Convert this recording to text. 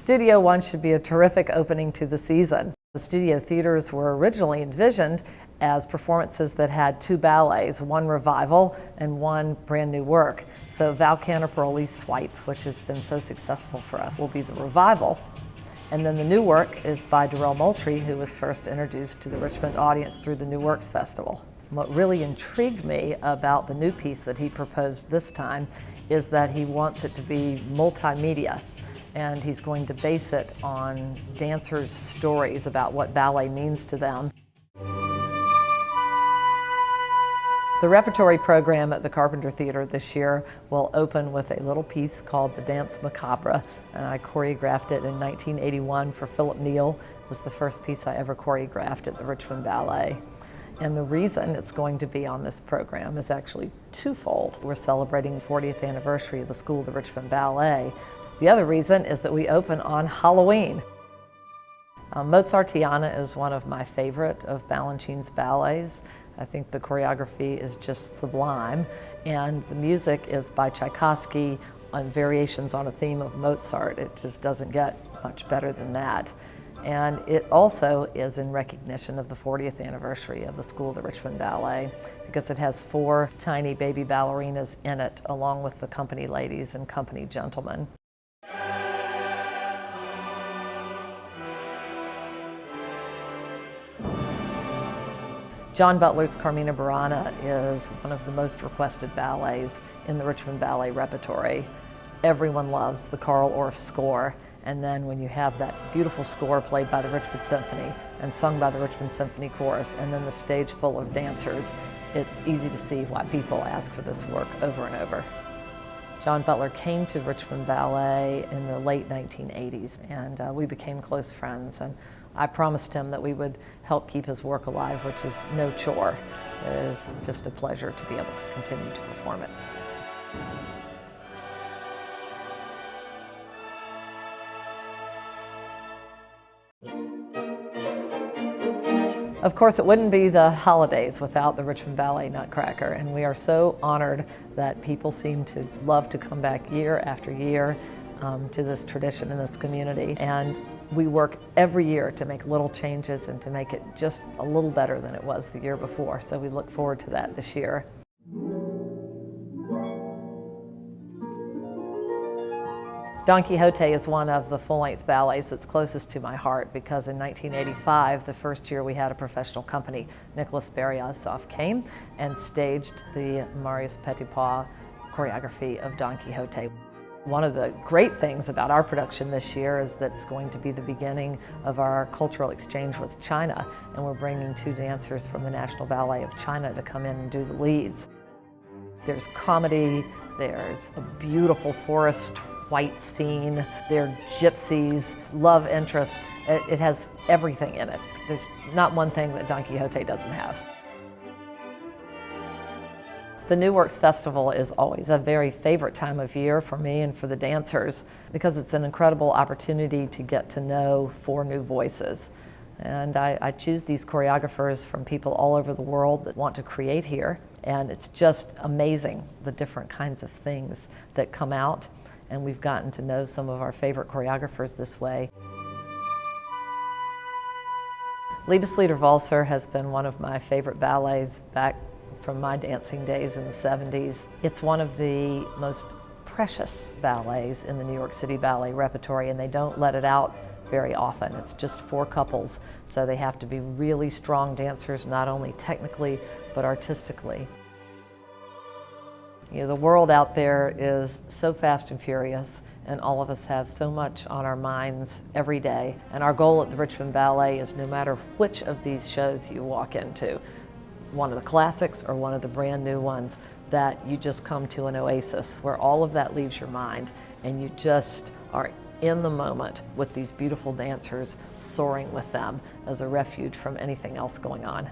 Studio One should be a terrific opening to the season. The studio theaters were originally envisioned as performances that had two ballets, one revival and one brand new work. So Val Caniparoli's Swipe, which has been so successful for us, will be the revival. And then the new work is by Darrell Moultrie, who was first introduced to the Richmond audience through the New Works Festival. What really intrigued me about the new piece that he proposed this time is that he wants it to be multimedia. And he's going to base it on dancers' stories about what ballet means to them. The repertory program at the Carpenter Theater this year will open with a little piece called The Danse Macabre, and I choreographed it in 1981 for Philip Neal. It was the first piece I ever choreographed at the Richmond Ballet. And the reason it's going to be on this program is actually twofold. We're celebrating the 40th anniversary of the School of the Richmond Ballet. The other reason is that we open on Halloween. Mozartiana is one of my favorite of Balanchine's ballets. I think the choreography is just sublime, and the music is by Tchaikovsky on variations on a theme of Mozart. It just doesn't get much better than that. And it also is in recognition of the 40th anniversary of the School of the Richmond Ballet, because it has 4 tiny baby ballerinas in it, along with the company ladies and company gentlemen. John Butler's Carmina Burana is one of the most requested ballets in the Richmond Ballet repertory. Everyone loves the Carl Orff score, and then when you have that beautiful score played by the Richmond Symphony and sung by the Richmond Symphony Chorus, and then the stage full of dancers, it's easy to see why people ask for this work over and over. John Butler came to Richmond Ballet in the late 1980s, and we became close friends. And I promised him that we would help keep his work alive, which is no chore. It is just a pleasure to be able to continue to perform it. Of course, it wouldn't be the holidays without the Richmond Ballet Nutcracker, and we are so honored that people seem to love to come back year after year to this tradition in this community. And we work every year to make little changes and to make it just a little better than it was the year before. So we look forward to that this year. Don Quixote is one of the full-length ballets that's closest to my heart, because in 1985, the first year we had a professional company, Nicholas Beryosov came and staged the Marius Petipa choreography of Don Quixote. One of the great things about our production this year is that it's going to be the beginning of our cultural exchange with China, and we're bringing 2 dancers from the National Ballet of China to come in and do the leads. There's comedy, there's a beautiful forest white scene, there are gypsies, love interest. It has everything in it. There's not one thing that Don Quixote doesn't have. The New Works Festival is always a very favorite time of year for me and for the dancers, because it's an incredible opportunity to get to know 4 new voices. And I choose these choreographers from people all over the world that want to create here, and it's just amazing the different kinds of things that come out, and we've gotten to know some of our favorite choreographers this way. Liebeslieder Walzer has been one of my favorite ballets back from my dancing days in the 70s. It's one of the most precious ballets in the New York City Ballet repertory, and they don't let it out very often. It's just 4 couples, so they have to be really strong dancers, not only technically, but artistically. You know, the world out there is so fast and furious, and all of us have so much on our minds every day. And our goal at the Richmond Ballet is, no matter which of these shows you walk into, one of the classics or one of the brand new ones, that you just come to an oasis where all of that leaves your mind and you just are in the moment with these beautiful dancers, soaring with them as a refuge from anything else going on.